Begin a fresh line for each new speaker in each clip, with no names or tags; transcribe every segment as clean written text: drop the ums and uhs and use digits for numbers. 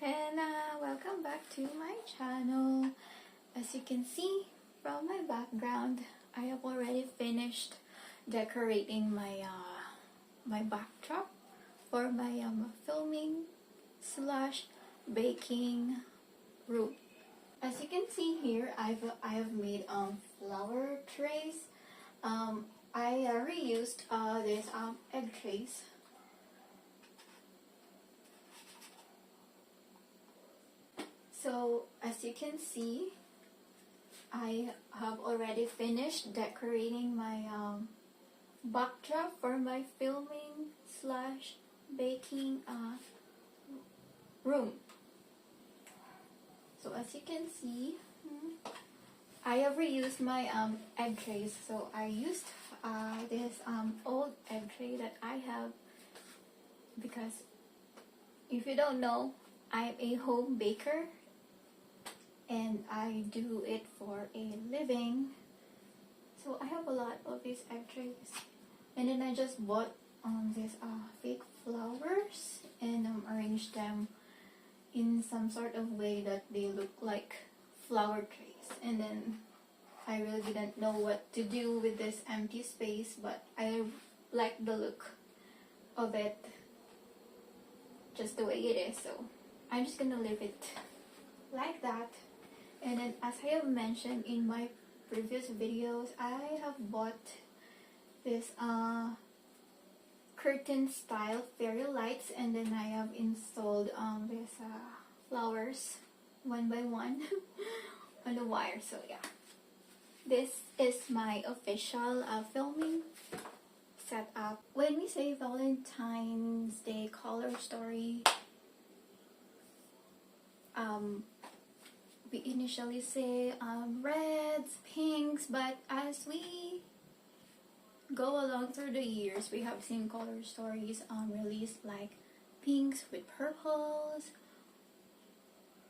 and welcome back to my channel. As you can see from my background, I have already finished decorating my my backdrop for my filming slash baking room. As you can see here, I have made flower trays. I reused this egg trays. So as you can see, I have already finished decorating my backdrop for my filming slash baking room. So as you can see, I have reused my egg trays. So I used this old egg tray that I have because if you don't know, I'm a home baker and I do it for a living. So I have a lot of these egg trays, and then I just bought these fake flowers and arranged them in some sort of way that they look like flower trays. And then I really didn't know what to do with this empty space, but I like the look of it just the way it is, so I'm just gonna leave it like that. And then, as I have mentioned in my previous videos, I have bought this curtain style fairy lights, and then I have installed these flowers one by one on the wire. So yeah, this is my official filming setup. When we say Valentine's Day color story, we initially say reds, pinks, but as we go along through the years, we have seen color stories released like pinks with purples,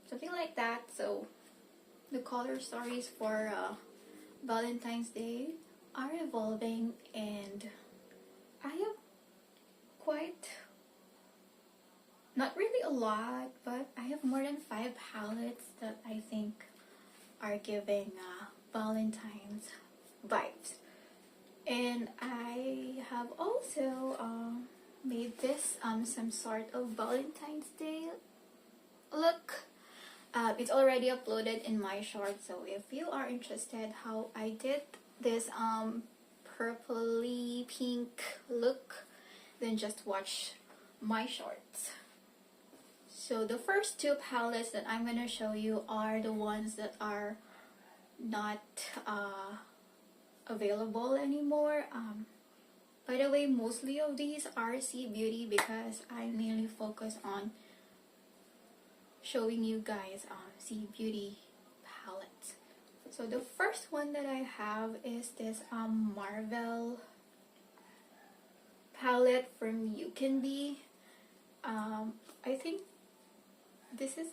something like that. So the color stories for Valentine's Day are evolving, and I have quite, not really a lot, but I have more than 5 palettes that I think are giving Valentine's vibes. And I have also made this some sort of Valentine's Day look. It's already uploaded in my short, so if you are interested how I did this purpley pink look, then just watch my shorts. So the first 2 palettes that I'm gonna show you are the ones that are not available anymore. By the way, mostly of these are Sea Beauty because I mainly focus on showing you guys Sea Beauty palettes. So the first one that I have is this Marvel palette from UCANBE. I think this is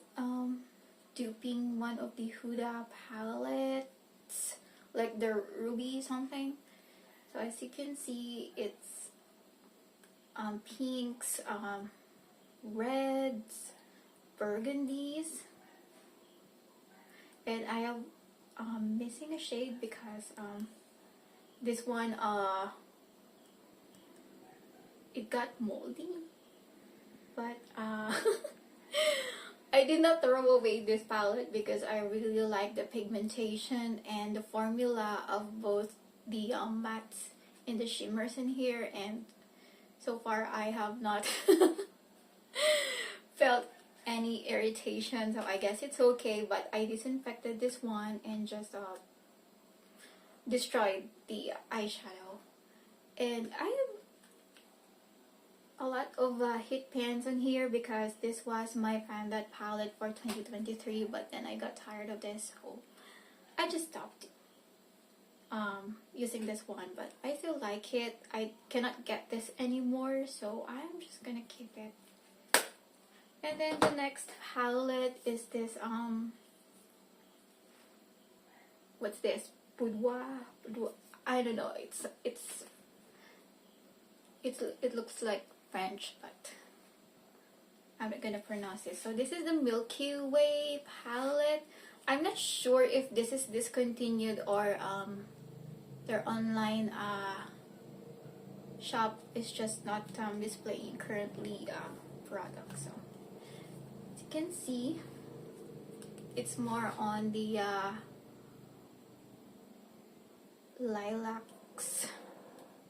duping one of the Huda palettes, like the ruby something. So as you can see, it's pinks, reds, burgundies, and I am missing a shade because this one it got moldy, but I did not throw away this palette because I really like the pigmentation and the formula of both the mattes and the shimmers in here, and so far I have not felt any irritation, so I guess it's okay. But I disinfected this one and just destroyed the eyeshadow. And I have a lot of hit pans on here because this was my Panda palette for 2023, but then I got tired of this, so I just stopped using this one. But I still like it. I cannot get this anymore, so I'm just gonna keep it. And then the next palette is this what's this? Pudaier? I don't know. It looks like French, but I'm not gonna pronounce it. So this is the Milky Way palette. I'm not sure if this is discontinued or their online shop is just not displaying currently products. So as you can see, it's more on the lilacs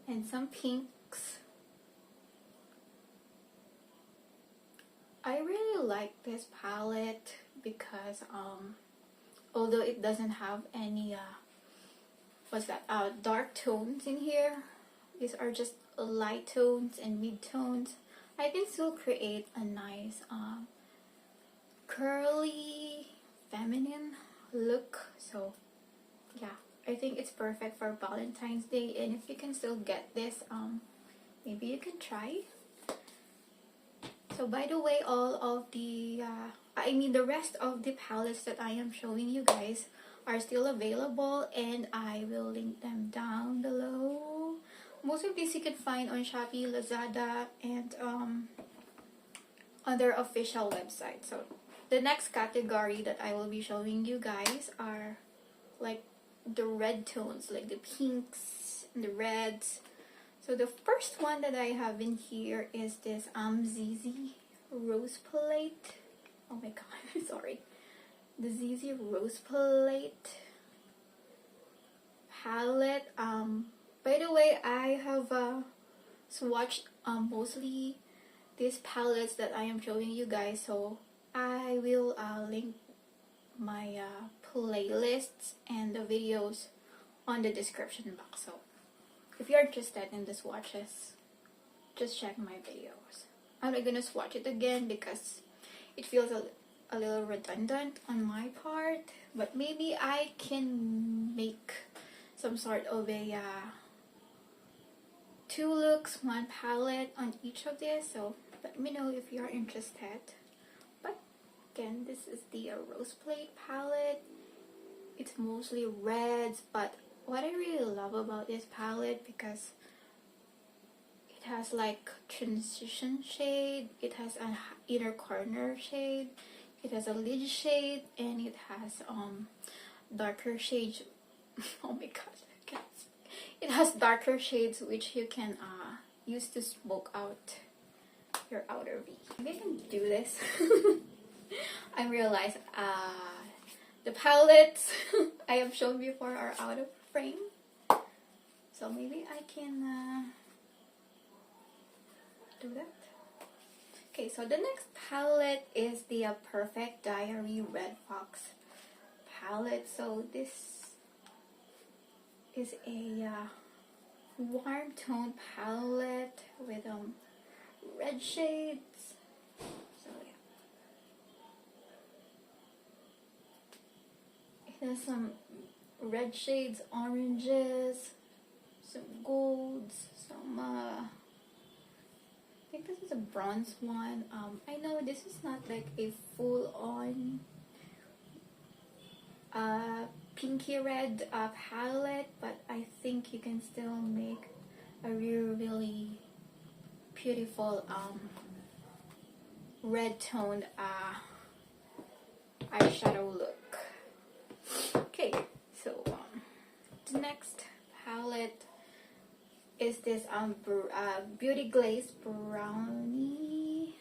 and some pinks. I really like this palette because although it doesn't have any dark tones in here, these are just light tones and mid tones. I can still create a nice curly feminine look. So yeah, I think it's perfect for Valentine's Day, and if you can still get this, maybe you can try. So by the way, all of the the rest of the palettes that I am showing you guys are still available, and I will link them down below. Most of these you can find on Shopee, Lazada, and on their official website. So the next category that I will be showing you guys are like the red tones, like the pinks and the reds. So the first one that I have in here is this Zeesea Rose Plate. Oh my god, sorry. The Zeesea Rose Plate palette. By the way, I have swatched mostly these palettes that I am showing you guys, so I will link my playlists and the videos on the description box. So if you're interested in the swatches, just check my videos. I'm not gonna swatch it again because it feels a little redundant on my part, but maybe I can make some sort of a 2 looks, 1 palette on each of these, so let me know if you're interested. But again, this is the Rose Plate palette. It's mostly reds, but what I really love about this palette, because it has like transition shade, it has an inner corner shade, it has a lid shade, and it has darker shades. Oh my god, I can't speak. It has darker shades which you can use to smoke out your outer V. Maybe I can do this. I realize the palettes I have shown before are out of frame, so maybe I can do that. Okay, so the next palette is the Perfect Diary Red Fox palette. So this is a warm tone palette with red shades. So yeah, it has some red shades, oranges, some golds, some I think this is a bronze one. I know this is not like a full-on pinky red palette, but I think you can still make a really beautiful red toned eyeshadow look. Okay, so the next palette is this Beauty Glazed Brownie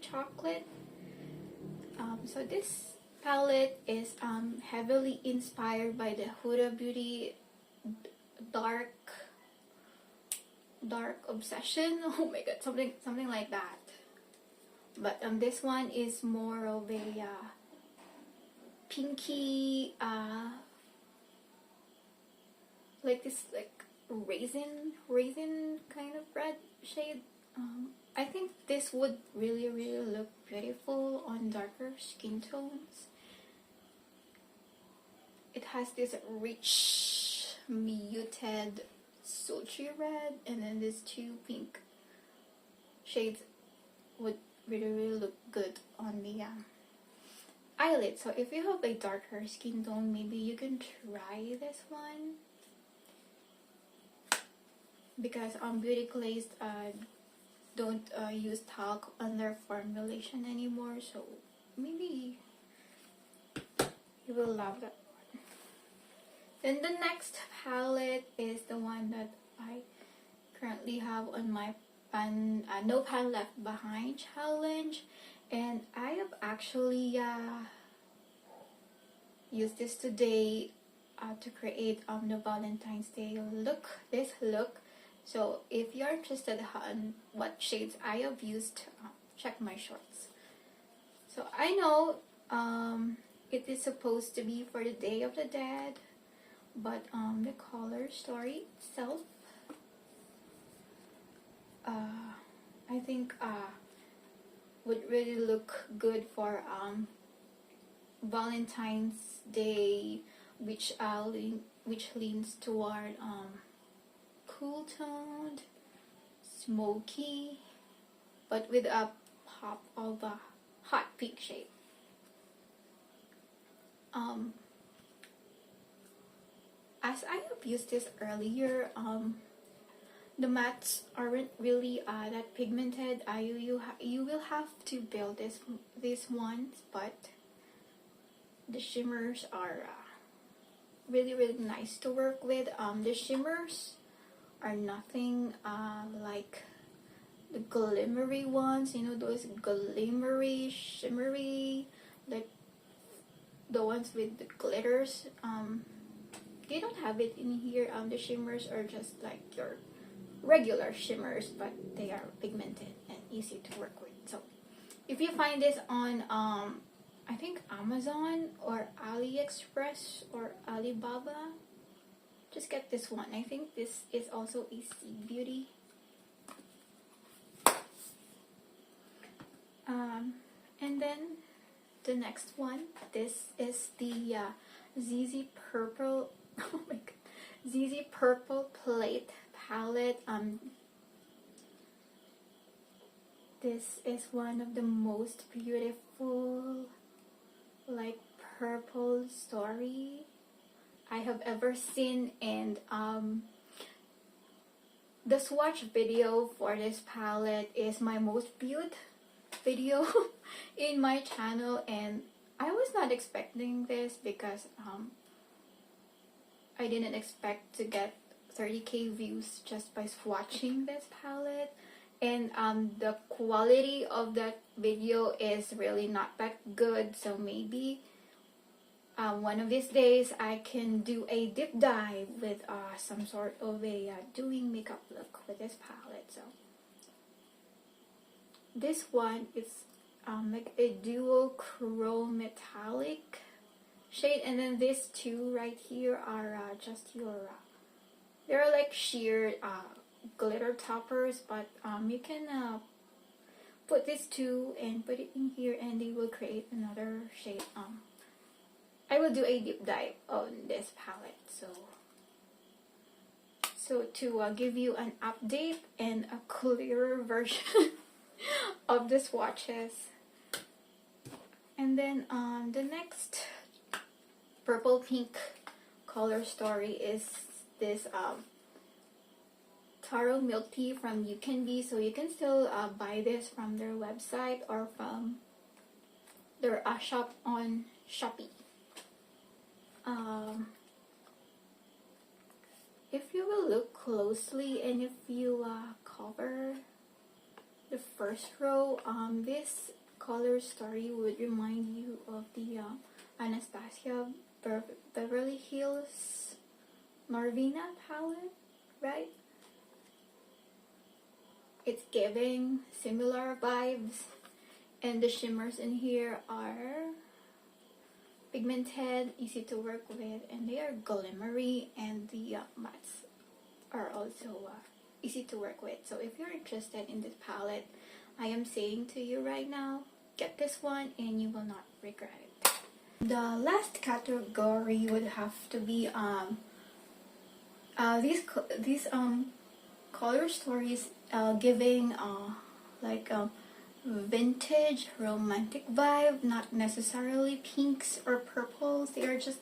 Chocolate. So this palette is heavily inspired by the Huda Beauty Dark Obsession. Oh my god, something like that. But this one is more of a pinky, like this raisin kind of red shade. I think this would really look beautiful on darker skin tones. It has this rich muted sultry red, and then these 2 pink shades would really look good on the eyelid. So if you have a darker skin tone, maybe you can try this one, because Beauty Glazed don't use talc on their formulation anymore, so maybe you will love that one. Then the next palette is the one that I currently have on my No Pan Left Behind challenge, and I have actually used this today to create the Valentine's Day look, this look. So if you're interested in what shades I have used, check my shorts. So I know it is supposed to be for the Day of the Dead, but the color story itself, I think would really look good for Valentine's Day, which leans toward cool toned, smoky, but with a pop of a hot pink shade. As I have used this earlier, the mattes aren't really that pigmented. You will have to build these ones, but the shimmers are really nice to work with. The shimmers are nothing like the glimmery ones, you know, those glimmery, shimmery, like the ones with the glitters. They don't have it in here. The shimmers are just like your regular shimmers, but they are pigmented and easy to work with. So if you find this on I think Amazon or AliExpress or Alibaba, just get this one. I think this is also a C Beauty. And then the next one, this is the Zeesea Purple, oh my god, Zeesea Purple Plate palette. This is one of the most beautiful, like, purple story I have ever seen, and the swatch video for this palette is my most viewed video in my channel, and I was not expecting this because I didn't expect to get 30k views just by swatching this palette, and the quality of that video is really not that good, so maybe one of these days I can do a deep dive with some sort of a doing makeup look with this palette. So this one is like a duochrome metallic shade, and then these two right here are just your they're like sheer glitter toppers, but you can put these two and put it in here and they will create another shade. I will do a deep dive on this palette, so to give you an update and a clearer version of the swatches. And then the next purple pink color story is this Taro milk tea from UCANBE. So you can still buy this from their website or from their shop on Shopee. If you will look closely and if you cover the first row, this color story would remind you of the Anastasia Beverly Hills Marvina palette, right? It's giving similar vibes, and the shimmers in here are pigmented, easy to work with, and they are glimmery, and the mattes are also easy to work with. So if you're interested in this palette, I am saying to you right now, get this one and you will not regret it. The last category would have to be these color stories giving like vintage romantic vibe, not necessarily pinks or purples. They are just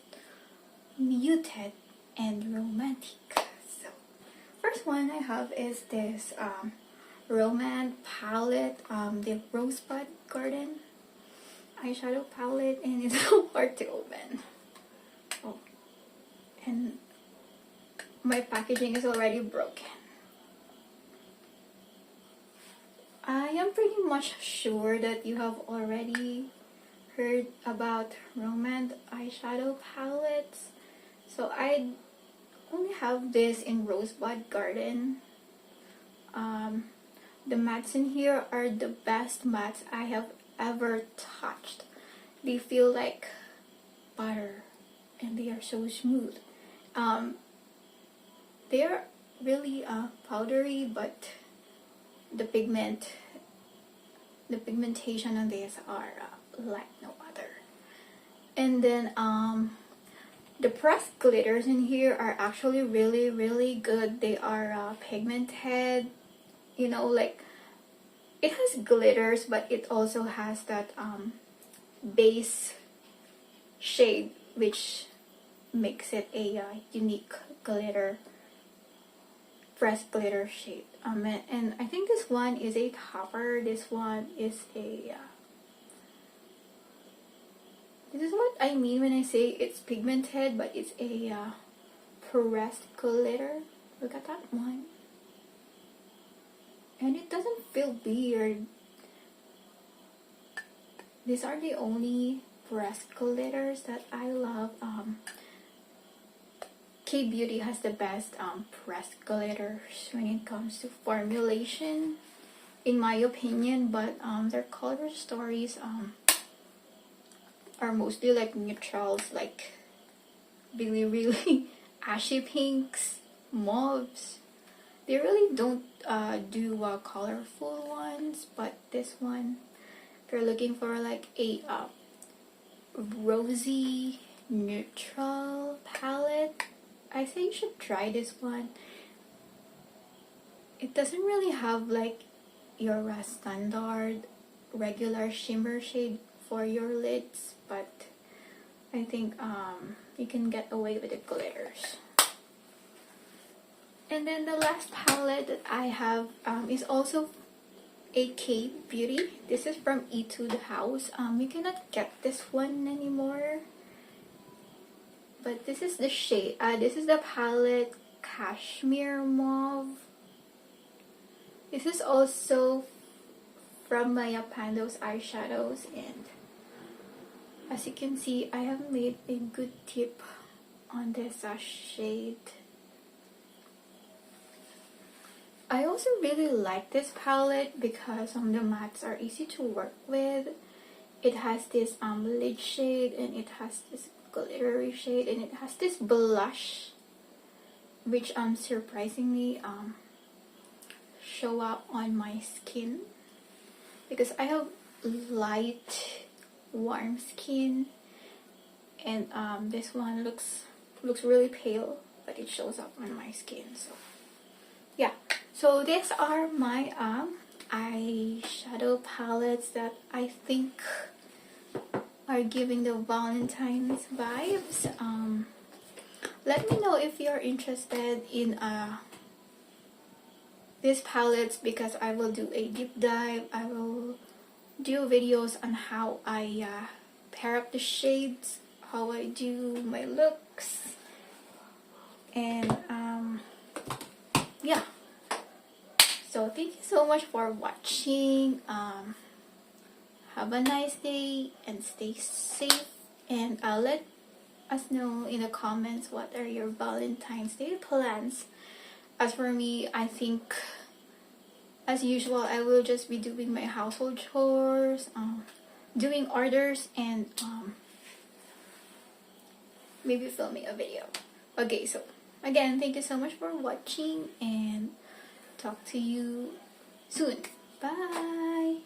muted and romantic. So first one I have is this Rom&nd palette, the Rosebud Garden eyeshadow palette, and it's so hard to open. Oh, and my packaging is already broken. I am pretty much sure that you have already heard about Rom&nd eyeshadow palettes. So I only have this in Rosebud Garden. The mattes in here are the best mattes I have ever touched. They feel like butter and they are so smooth. They are really powdery, but the pigmentation on these are like no other. And then the pressed glitters in here are actually really good. They are pigmented, you know, like it has glitters, but it also has that base shade, which makes it a unique glitter, pressed glitter shade. And I think this one is a topper. This one is a this is what I mean when I say it's pigmented, but it's a pressed glitter. Look at that one. And it doesn't feel weird. These are the only pressed glitters that I love. K-Beauty has the best pressed glitters when it comes to formulation, in my opinion, but their color stories are mostly like neutrals, like really ashy pinks, mauves. They really don't do colorful ones, but this one, if you're looking for like a rosy neutral palette, I say you should try this one. It doesn't really have like your standard regular shimmer shade for your lids, but I think you can get away with the glitters. And then the last palette that I have is also a K-Beauty. This is from Etude House. You cannot get this one anymore, but this is the shade. This is the palette Cashmere Mauve. This is also from my Pando's eyeshadows, and as you can see, I have made a good tip on this shade. I also really like this palette because the mattes are easy to work with. It has this lid shade, and it has this glittery shade, and it has this blush, which surprisingly show up on my skin because I have light warm skin, and this one looks really pale, but it shows up on my skin. So yeah, so these are my eyeshadow palettes that I think are giving the Valentine's vibes. Let me know if you're interested in these palettes, because I will do a deep dive. I will do videos on how I pair up the shades, how I do my looks, and yeah. So thank you so much for watching. Have a nice day and stay safe, and let us know in the comments what are your Valentine's Day plans. As for me, I think as usual I will just be doing my household chores, doing orders, and maybe filming a video. Okay, so again, thank you so much for watching, and talk to you soon. Bye!